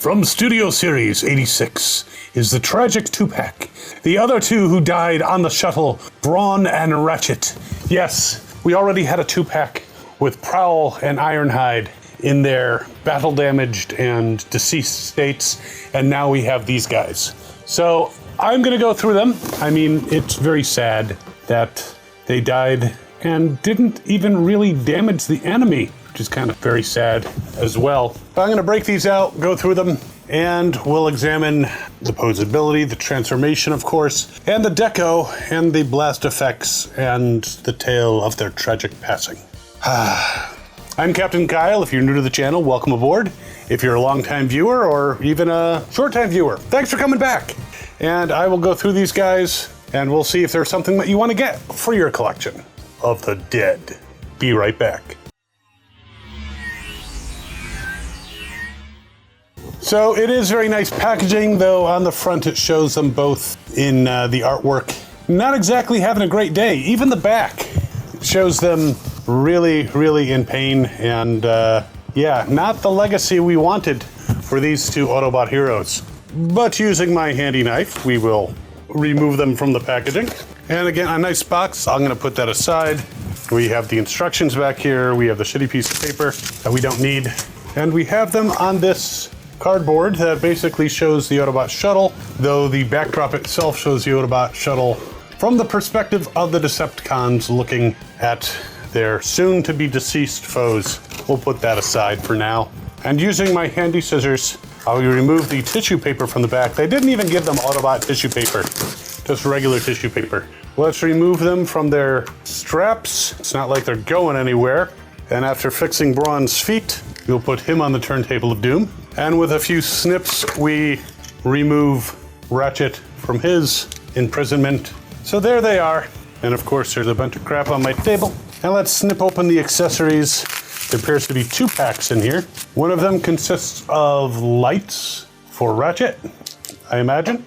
From Studio Series 86 is the tragic 2-pack. The other two who died on the shuttle, Brawn and Ratchet. Yes, we already had a 2-pack with Prowl and Ironhide in their battle-damaged and deceased states, and now we have these guys. So I'm gonna go through them. I mean, it's very sad that they died and didn't even really damage the enemy, which is kind of very sad as well. But I'm gonna break these out, go through them, and we'll examine the posability, the transformation, of course, and the deco, and the blast effects, and the tale of their tragic passing. I'm Captain Kyle. If you're new to the channel, welcome aboard. If you're a longtime viewer, or even a short-time viewer, thanks for coming back. And I will go through these guys, and we'll see if there's something that you want to get for your collection of the dead. Be right back. So it is very nice packaging, though on the front it shows them both in the artwork. Not exactly having a great day. Even the back shows them really, really in pain, and yeah, not the legacy we wanted for these two Autobot heroes. But using my handy knife, we will remove them from the packaging. And again, a nice box. I'm gonna put that aside. We have the instructions back here. We have the shitty piece of paper that we don't need. And we have them on this cardboard that basically shows the Autobot shuttle, though the backdrop itself shows the Autobot shuttle from the perspective of the Decepticons looking at their soon-to-be deceased foes. We'll put that aside for now. And using my handy scissors, I'll remove the tissue paper from the back. They didn't even give them Autobot tissue paper, just regular tissue paper. Let's remove them from their straps. It's not like they're going anywhere. And after fixing Brawn's feet, we'll put him on the turntable of doom. And with a few snips, we remove Ratchet from his imprisonment. So there they are. And of course, there's a bunch of crap on my table. And let's snip open the accessories. There appears to be 2 packs in here. One of them consists of lights for Ratchet, I imagine.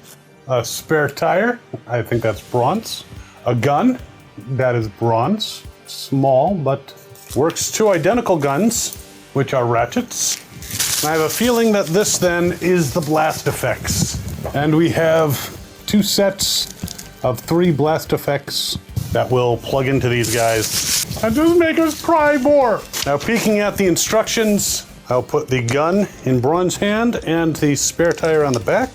A spare tire, I think that's bronze. A gun, that is bronze. Small, but works 2 identical guns, which are Ratchet's. And I have a feeling that this then is the blast effects. And we have 2 sets of 3 blast effects that will plug into these guys and just make us cry more. Now, peeking at the instructions, I'll put the gun in Brawn's hand and the spare tire on the back,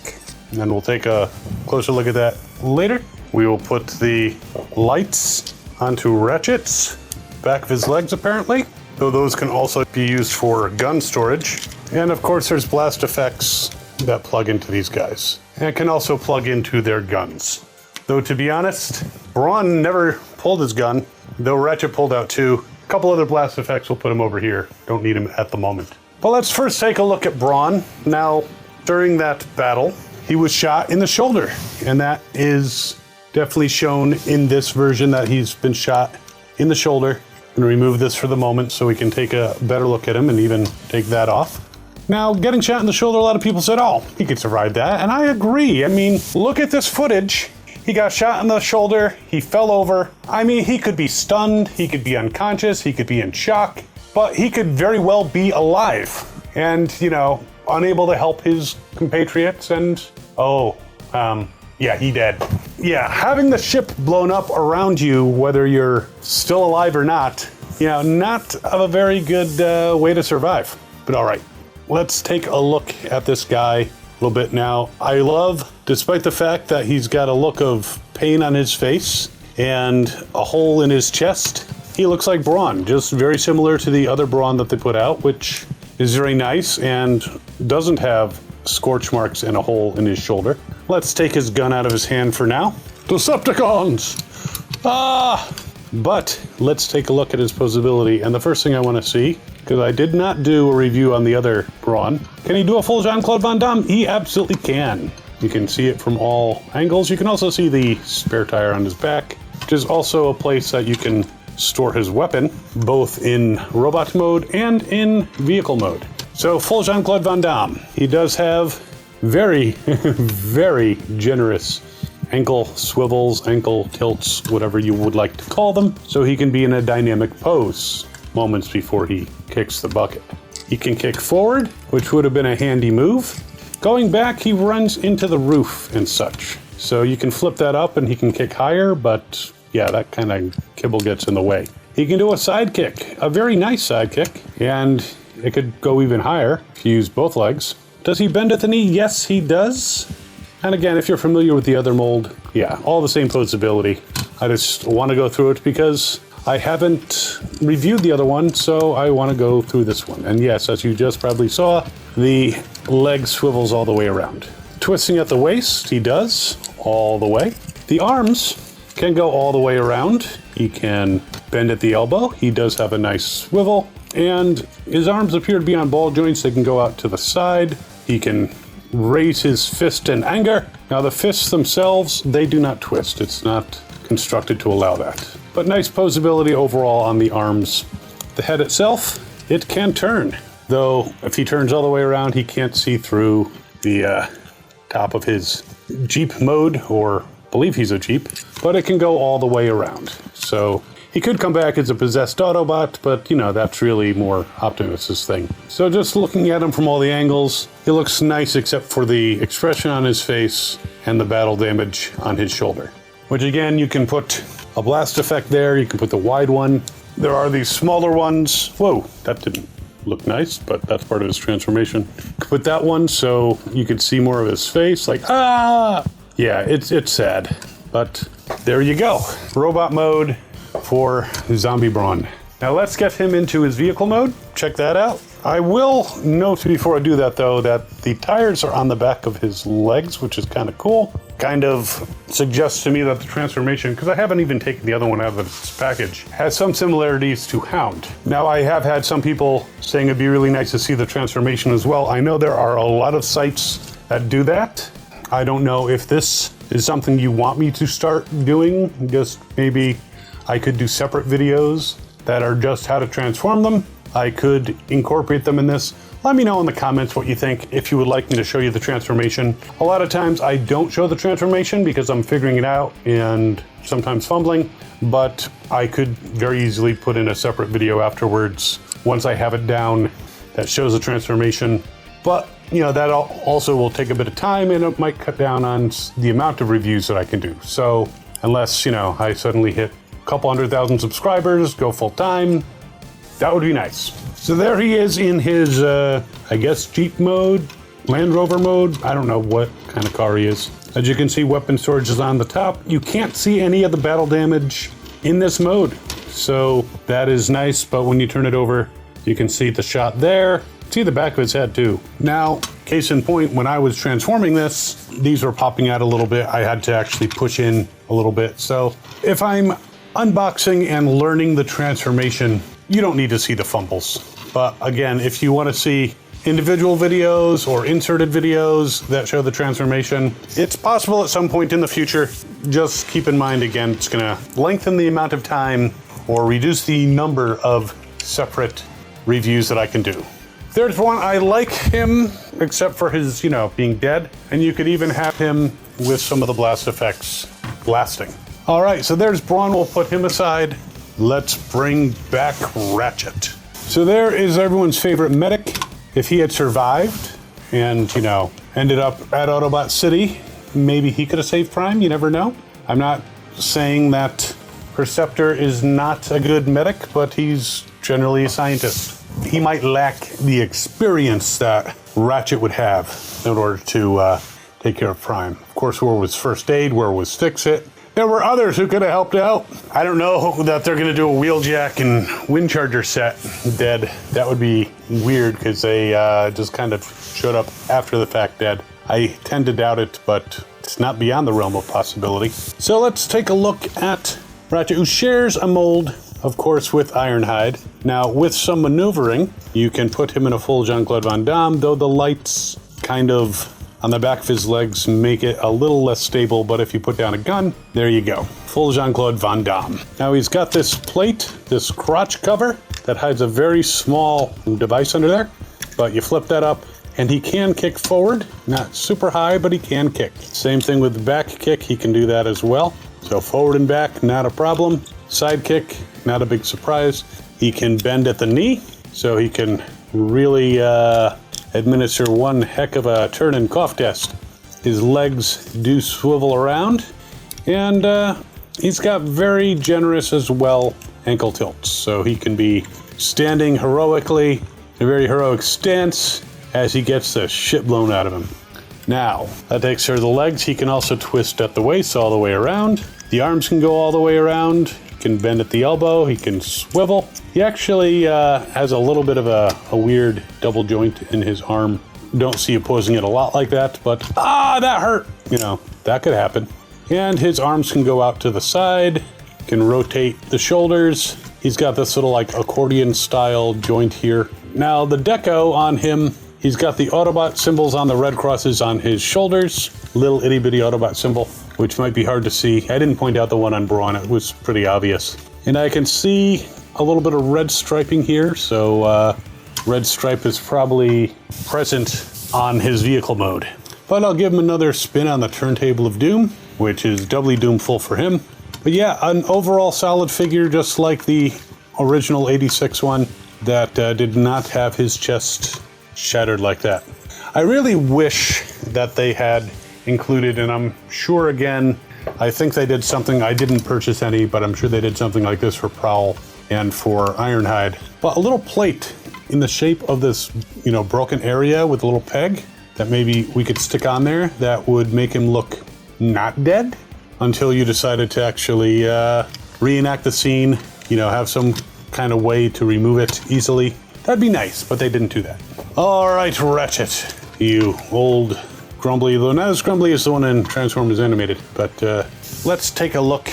and we'll take a closer look at that later. We will put the lights onto Ratchet's back of his legs, apparently, though those can also be used for gun storage. And of course, there's blast effects that plug into these guys, and can also plug into their guns. Though, to be honest, Brawn never pulled his gun, though Ratchet pulled out 2. A couple other blast effects, we'll put him over here. Don't need him at the moment. But let's first take a look at Brawn. Now, during that battle, he was shot in the shoulder, and that is definitely shown in this version that he's been shot in the shoulder. I'm gonna remove this for the moment so we can take a better look at him and even take that off. Now, getting shot in the shoulder, a lot of people said, oh, he could survive that, and I agree. I mean, look at this footage. He got shot in the shoulder, he fell over. I mean, he could be stunned, he could be unconscious, he could be in shock, but he could very well be alive and, you know, unable to help his compatriots and, yeah, he dead. Yeah, having the ship blown up around you, whether you're still alive or not, you know, not a very good way to survive, but all right. Let's take a look at this guy a little bit now. I love, despite the fact that he's got a look of pain on his face and a hole in his chest, he looks like Brawn, just very similar to the other Brawn that they put out, which is very nice and doesn't have scorch marks and a hole in his shoulder. Let's take his gun out of his hand for now. Decepticons! But let's take a look at his posability. And the first thing I want to see, because I did not do a review on the other Brawn, can he do a full Jean-Claude Van Damme? He absolutely can. You can see it from all angles. You can also see the spare tire on his back, which is also a place that you can store his weapon, both in robot mode and in vehicle mode. So full Jean-Claude Van Damme. He does have very, very generous ankle swivels, ankle tilts, whatever you would like to call them, so he can be in a dynamic pose moments before he kicks the bucket. He can kick forward, which would have been a handy move. Going back, he runs into the roof and such. So you can flip that up and he can kick higher, but yeah, that kind of kibble gets in the way. He can do a side kick, a very nice side kick, and it could go even higher if you use both legs. Does he bend at the knee? Yes, he does. And again, if you're familiar with the other mold, yeah, all the same posability. I just want to go through it because I haven't reviewed the other one, so I want to go through this one. And yes, as you just probably saw, the leg swivels all the way around. Twisting at the waist, he does, all the way. The arms can go all the way around. He can bend at the elbow. He does have a nice swivel. And his arms appear to be on ball joints. They can go out to the side. He can raise his fist in anger. Now the fists themselves, they do not twist. It's not constructed to allow that. But nice posability overall on the arms. The head itself, it can turn. Though if he turns all the way around, he can't see through the top of his Jeep mode, or believe he's a Jeep, but it can go all the way around. So he could come back as a possessed Autobot, but you know, that's really more Optimus's thing. So just looking at him from all the angles, he looks nice except for the expression on his face and the battle damage on his shoulder. Which again, you can put a blast effect there, you can put the wide one. There are these smaller ones. Whoa, that didn't look nice, but that's part of his transformation. Put that one so you could see more of his face, like, ah! Yeah, it's sad, but there you go. Robot mode for Zombie Brawn. Now let's get him into his vehicle mode. Check that out. I will note before I do that though, that the tires are on the back of his legs, which is kind of cool. Kind of suggests to me that the transformation, because I haven't even taken the other one out of its package, has some similarities to Hound. Now I have had some people saying it'd be really nice to see the transformation as well. I know there are a lot of sites that do that. I don't know if this is something you want me to start doing. Just maybe I could do separate videos that are just how to transform them. I could incorporate them in this. Let me know in the comments what you think, if you would like me to show you the transformation. A lot of times I don't show the transformation because I'm figuring it out and sometimes fumbling, but I could very easily put in a separate video afterwards once I have it down that shows the transformation. But you know, that also will take a bit of time and it might cut down on the amount of reviews that I can do. So unless, you know, I suddenly hit a couple 100,000 subscribers, go full time, that would be nice. So there he is in his, I guess, Jeep mode, Land Rover mode. I don't know what kind of car he is. As you can see, weapon storage is on the top. You can't see any of the battle damage in this mode. So that is nice, but when you turn it over, you can see the shot there. See the back of his head too. Now, case in point, when I was transforming this, these were popping out a little bit. I had to actually push in a little bit. So if I'm unboxing and learning the transformation, you don't need to see the fumbles. But again, if you want to see individual videos or inserted videos that show the transformation, it's possible at some point in the future. Just keep in mind, again, it's gonna lengthen the amount of time or reduce the number of separate reviews that I can do. There's one, I like him, except for his, you know, being dead. And you could even have him with some of the blast effects blasting. All right, so there's Brawn, we'll put him aside. Let's bring back Ratchet. So there is everyone's favorite medic. If he had survived and, you know, ended up at Autobot City, maybe he could have saved Prime, you never know. I'm not saying that Perceptor is not a good medic, but he's generally a scientist. He might lack the experience that Ratchet would have in order to take care of Prime. Of course, where was First Aid, where was Fix It? There were others who could have helped out. I don't know that they're gonna do a Wheeljack and Windcharger set dead. That would be weird because they just kind of showed up after the fact dead. I tend to doubt it, but it's not beyond the realm of possibility. So let's take a look at Ratchet, who shares a mold, of course, with Ironhide. Now, with some maneuvering, you can put him in a full Jean-Claude Van Damme, though the lights kind of on the back of his legs make it a little less stable, but if you put down a gun, there you go. Full Jean-Claude Van Damme. Now he's got this plate, this crotch cover, that hides a very small device under there, but you flip that up, and he can kick forward. Not super high, but he can kick. Same thing with the back kick, he can do that as well. So forward and back, not a problem. Side kick, not a big surprise. He can bend at the knee, so he can really administer one heck of a turn and cough test. His legs do swivel around, and he's got very generous as well ankle tilts, so he can be standing heroically in a very heroic stance as he gets the shit blown out of him. Now, that takes care of the legs. He can also twist at the waist all the way around. The arms can go all the way around. He can bend at the elbow. He can swivel. He actually has a little bit of a weird double joint in his arm. Don't see opposing it a lot like that, but that hurt. You know, that could happen. And his arms can go out to the side, can rotate the shoulders. He's got this little like accordion style joint here. Now the deco on him, he's got the Autobot symbols on the red crosses on his shoulders. Little itty bitty Autobot symbol, which might be hard to see. I didn't point out the one on Brawn, it was pretty obvious. And I can see a little bit of red striping here, so red stripe is probably present on his vehicle mode. But I'll give him another spin on the turntable of doom, which is doubly doomful for him. But yeah, an overall solid figure, just like the original 86 one that did not have his chest shattered like that. I really wish that they had included, and I'm sure again, I think they did something, I didn't purchase any, but I'm sure they did something like this for Prowl and for Ironhide. But a little plate in the shape of this, you know, broken area with a little peg that maybe we could stick on there that would make him look not dead until you decided to actually reenact the scene, you know, have some kind of way to remove it easily. That'd be nice, but they didn't do that. All right, Ratchet, you old grumbly, though not as grumbly as the one in Transformers Animated, but let's take a look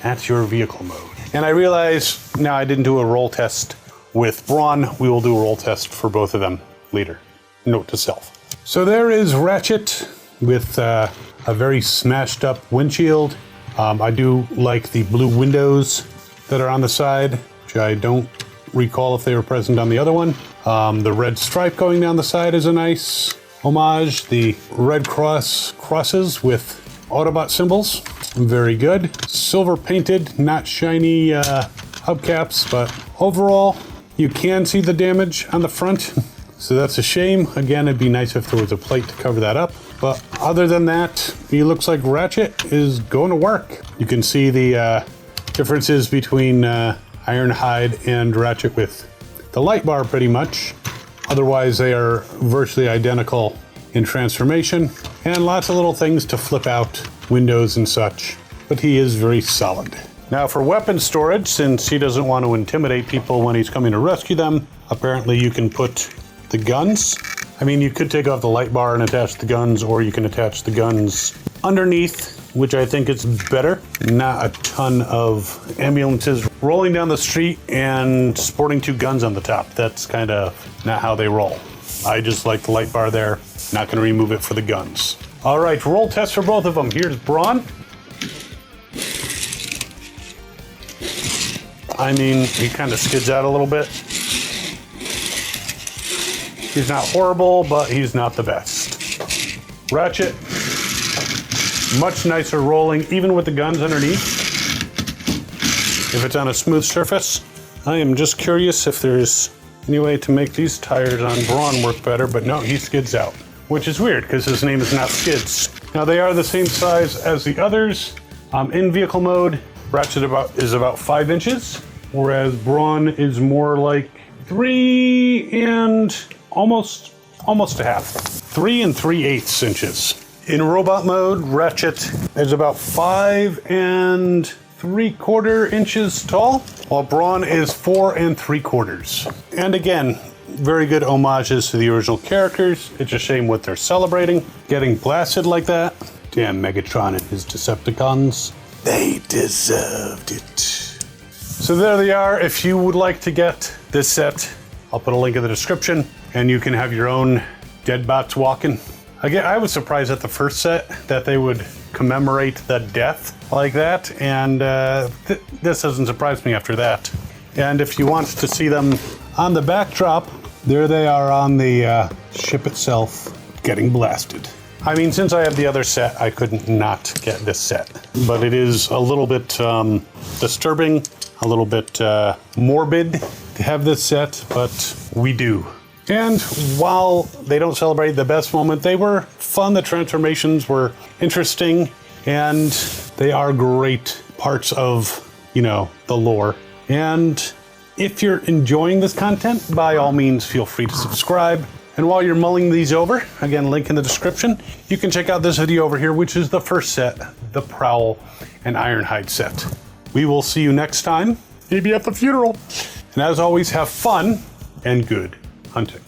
at your vehicle mode. And I realize now I didn't do a roll test with Brawn. We will do a roll test for both of them later. Note to self. So there is Ratchet with a very smashed up windshield. I do like the blue windows that are on the side, which I don't recall if they were present on the other one. The red stripe going down the side is a nice homage. The red crosses with Autobot symbols, very good. Silver painted, not shiny hubcaps, but overall you can see the damage on the front. So that's a shame. Again, it'd be nice if there was a plate to cover that up. But other than that, he looks like Ratchet is going to work. You can see the differences between Ironhide and Ratchet with the light bar pretty much. Otherwise, they are virtually identical in transformation, and lots of little things to flip out, windows and such. But he is very solid. Now for weapon storage, since he doesn't want to intimidate people when he's coming to rescue them, apparently you can put the guns. I mean, you could take off the light bar and attach the guns, or you can attach the guns underneath, which I think is better. Not a ton of ambulances rolling down the street and sporting two guns on the top. That's kind of not how they roll. I just like the light bar there. Not going to remove it for the guns. All right, roll test for both of them. Here's Brawn. I mean, he kind of skids out a little bit. He's not horrible, but he's not the best. Ratchet, much nicer rolling, even with the guns underneath. If it's on a smooth surface. I am just curious if there's any way to make these tires on Brawn work better, but no, he skids out. Which is weird, because his name is not Skids. Now they are the same size as the others. In vehicle mode, Ratchet is about 5 inches, whereas Brawn is more like 3 and almost a half. 3 3/8 inches. In robot mode, Ratchet is about 5 3/4 inches tall, while Brawn is 4 3/4. And again, very good homages to the original characters. It's a shame what they're celebrating. Getting blasted like that. Damn Megatron and his Decepticons. They deserved it. So there they are. If you would like to get this set, I'll put a link in the description, and you can have your own dead bots walking. Again, I was surprised at the first set that they would commemorate the death like that, and this doesn't surprise me after that. And if you want to see them on the backdrop, there they are on the ship itself, getting blasted. I mean, since I have the other set, I couldn't not get this set. But it is a little bit disturbing, a little bit morbid to have this set, but we do. And while they don't celebrate the best moment, they were fun. The transformations were interesting, and they are great parts of, you know, the lore. And if you're enjoying this content, by all means, feel free to subscribe. And while you're mulling these over, again, link in the description, you can check out this video over here, which is the first set, the Prowl and Ironhide set. We will see you next time, maybe at the funeral. And as always, have fun and good hunting.